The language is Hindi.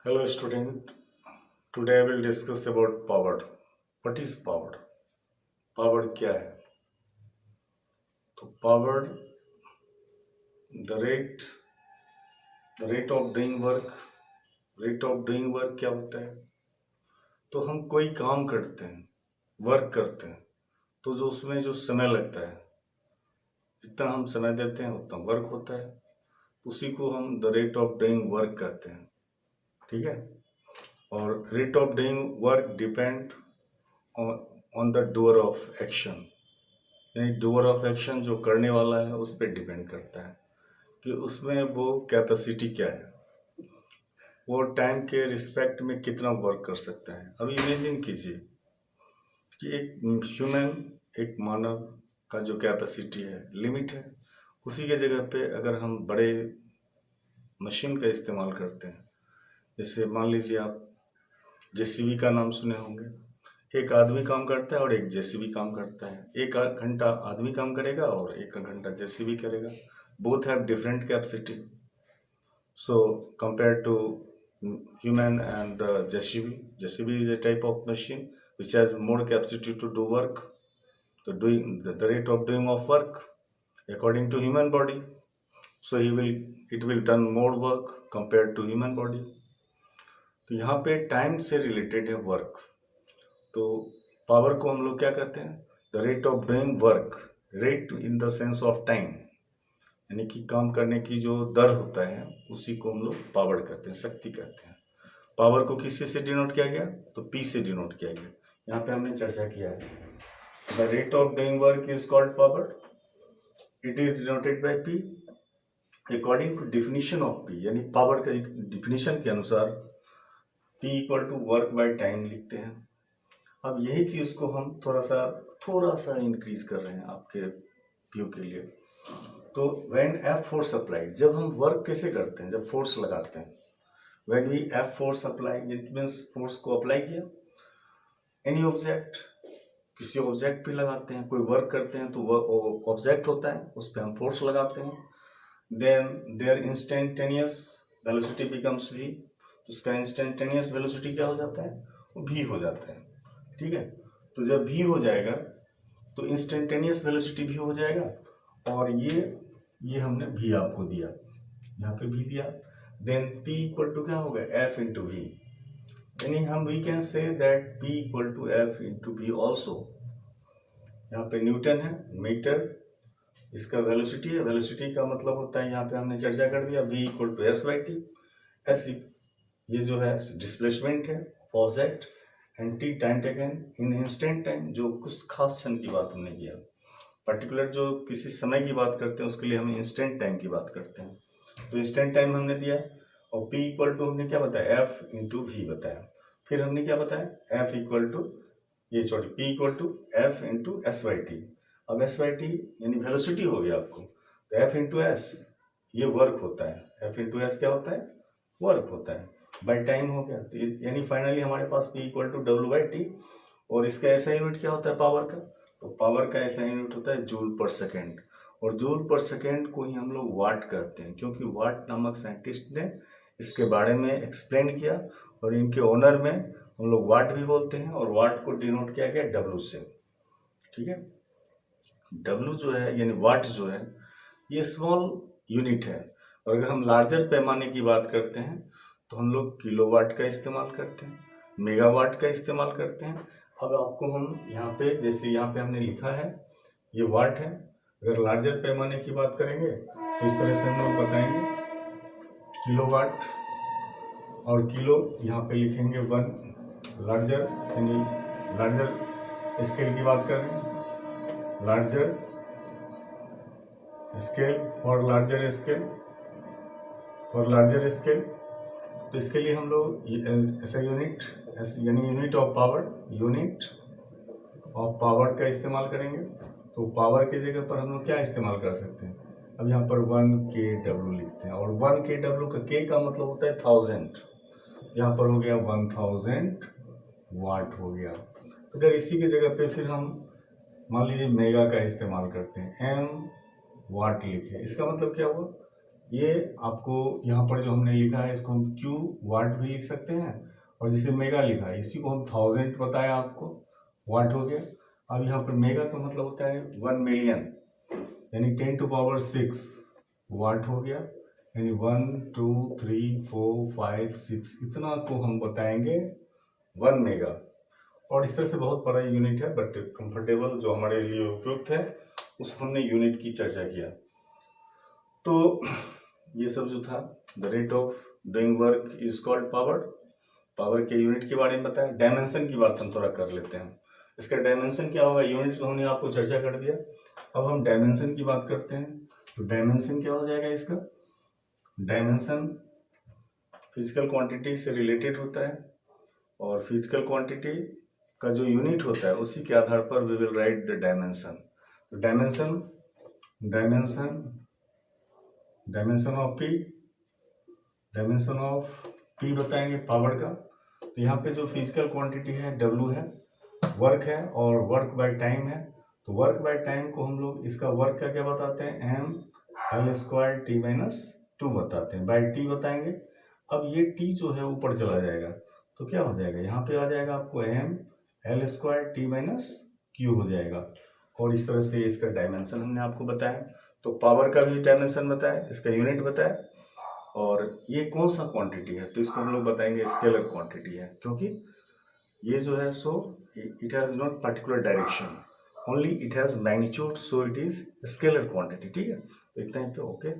Hello student, today I will discuss about power. What is power? Power क्या है? तो power the rate of doing work, rate of doing work क्या होता है? तो हम कोई काम करते हैं, वर्क करते हैं, तो जो उसमें जो समय लगता है, जितना हम समय देते हैं उतना वर्क होता है, उसी को हम the rate of doing work कहते हैं, ठीक है। और rate of doing work depend on the doer of action, यानी डूअर ऑफ एक्शन जो करने वाला है उस पर डिपेंड करता है कि उसमें वो कैपेसिटी क्या है, वो टाइम के रिस्पेक्ट में कितना वर्क कर सकता है। अब इमेजिन कीजिए कि एक मानव का जो कैपेसिटी है लिमिट है, उसी के जगह पे अगर हम बड़े मशीन का इस्तेमाल करते हैं, जैसे मान लीजिए आप जेसीबी का नाम सुने होंगे। एक आदमी काम करता है और एक जेसीबी काम करता है। एक घंटा आदमी काम करेगा और एक घंटा जेसीबी करेगा। Both have different capacity, so compared to human and the JCB is a type of machine which has more capacity to do work, the rate of doing of work according to human body, so it will done more work compared to human body. तो यहाँ पे टाइम से रिलेटेड है वर्क। तो पावर को हम लोग क्या कहते हैं? The rate of doing work, rate in the sense of time, यानी कि काम करने की जो दर होता है उसी को हम लोग पावर कहते हैं, शक्ति कहते हैं। पावर को किससे से डिनोट किया गया? तो पी से डिनोट किया गया। यहाँ पे हमने चर्चा किया है the rate of doing work is called power, it is denoted by P according to definition of P, यानी पावर के डिफिनीशन के अनुसार P equal to work by time लिखते हैं। अब यही चीज को हम थोड़ा सा इंक्रीज कर रहे हैं आपके व्यू के लिए। तो व्हेन एफ फोर्स अप्लाइड, जब हम वर्क कैसे करते हैं? जब फोर्स लगाते हैं, when V F force apply, it means force को अप्लाई किया एनी ऑब्जेक्ट, किसी ऑब्जेक्ट पे लगाते हैं, कोई वर्क करते हैं तो वो ऑब्जेक्ट होता है, उस पर हम फोर्स लगाते हैं, then there instantaneous velocity becomes V, तो उसका इंस्टेंटेनियस वेलोसिटी क्या हो जाता है? वो भी हो जाता है, ठीक है। तो जब भी हो जाएगा तो इंस्टेंटेनियस वेलोसिटी भी हो जाएगा, और ये हमने भी आपको दिया, यहाँ पे भी दिया, देन P इक्वल टू क्या होगा? F इंटू वी, यानी हम we can say that P equal to F into V also. यहाँ पे न्यूटन है, मीटर इसका वेलोसिटी है, वेलोसिटी का मतलब होता है, यहाँ पे हमने चर्चा कर दिया, V equal to S by T. S ये जो है डिस्प्लेसमेंट है object, and T time taken in instant time, जो कुछ खास क्षण की बात हमने किया। पर्टिकुलर जो किसी समय की बात करते हैं उसके लिए हम इंस्टेंट टाइम की बात करते हैं। तो इंस्टेंट टाइम हमने दिया, और P इक्वल टू हमने क्या बताया? F इंटू वी बताया। फिर हमने क्या बताया? F equal to P equal to F into S by T. अब एस बाई टी यानी वेलोसिटी हो गया आपको, तो F इंटू एस ये वर्क होता है। F इंटू एस क्या होता है? वर्क होता है। बाई टाइम हो गया, तो यानी फाइनली हमारे पास P equal to W by T, और इसका ऐसा यूनिट क्या होता है पावर का? तो पावर का ऐसा यूनिट होता है जूल पर सेकेंड, और जूल पर सेकेंड को ही हम लोग वाट कहते हैं, क्योंकि वाट नामक साइंटिस्ट ने इसके बारे में एक्सप्लेन किया, और इनके ओनर में हम लोग वाट भी बोलते हैं, और वाट को डिनोट किया गया डब्ल्यू से, ठीक है। डब्ल्यू जो है यानी वाट जो है ये स्मॉल यूनिट है, और अगर हम लार्जर पैमाने की बात करते हैं तो हम लोग किलोवाट का इस्तेमाल करते हैं, मेगावाट का इस्तेमाल करते हैं। अब आपको हम यहाँ पे, जैसे यहाँ पे हमने लिखा है ये वाट है, अगर लार्जर पैमाने की बात करेंगे तो इस तरह से हम लोग बताएंगे किलोवाट, और किलो यहाँ पे लिखेंगे वन, लार्जर यानी लार्जर स्केल की बात कर रहे हैं, लार्जर स्केल और लार्जर स्केल और लार्जर स्केल। तो इसके लिए हम लोग ऐसा यूनिट यानी यूनिट ऑफ पावर का इस्तेमाल करेंगे। तो पावर की जगह पर हम लोग क्या इस्तेमाल कर सकते हैं? अब यहाँ पर 1 kW लिखते हैं, और 1 kW का K का मतलब होता है 1000, यहाँ पर हो गया 1000 वाट हो गया। अगर इसी की जगह पे फिर हम मान लीजिए मेगा का इस्तेमाल करते हैं, M वाट लिखे, इसका मतलब क्या हुआ? ये आपको यहाँ पर जो हमने लिखा है इसको हम क्यू वाट भी लिख सकते हैं, और जिसे मेगा लिखा है इसी को हम 1000 बताया आपको, वाट हो गया। अब यहाँ पर मेगा का मतलब होता है 1 मिलियन, यानी 10⁶ वाट हो गया, यानी 1 2 3 4 5 6 इतना को हम बताएंगे 1 मेगा। और इस तरह से बहुत बड़ा यूनिट है, बट कंफर्टेबल जो हमारे लिए उपयुक्त है उस हमने यूनिट की चर्चा किया। तो ये सब जो था, the rate of doing work is called power. Power के यूनिट के बारे में बताया। डायमेंशन की बात हम थोड़ा कर लेते हैं। इसका डायमेंशन क्या होगा, यूनिट तो हमने आपको चर्चा कर दिया, अब हम डायमेंशन की बात करते हैं। तो डायमेंशन क्या हो जाएगा इसका, डायमेंशन फिजिकल क्वांटिटी से रिलेटेड होता है, और फिजिकल क्वांटिटी का जो यूनिट होता है उसी के आधार पर we will write the dimension. तो डायमेंशन ऑफ पी बताएंगे पावर का। तो यहाँ पे जो फिजिकल क्वांटिटी है डब्ल्यू है, वर्क है, और वर्क बाय टाइम है। तो वर्क बाय टाइम को हम लोग इसका वर्क का क्या बताते हैं, m L² T-2 बताते हैं, बाय टी बताएंगे। अब ये टी जो है ऊपर चला जाएगा तो क्या हो जाएगा, यहाँ पे आ जाएगा आपको m L²T-Q हो जाएगा। और इस तरह से इसका डायमेंशन हमने आपको बताया। तो पावर का भी डायमेंशन बताया, इसका यूनिट बताया, और ये कौन सा क्वांटिटी है तो इसको हम लोग बताएंगे स्केलर क्वांटिटी है, क्योंकि ये जो है so it has not particular direction, only it has magnitude, so it is scalar quantity. ठीक है, तो इतना ही पे ओके।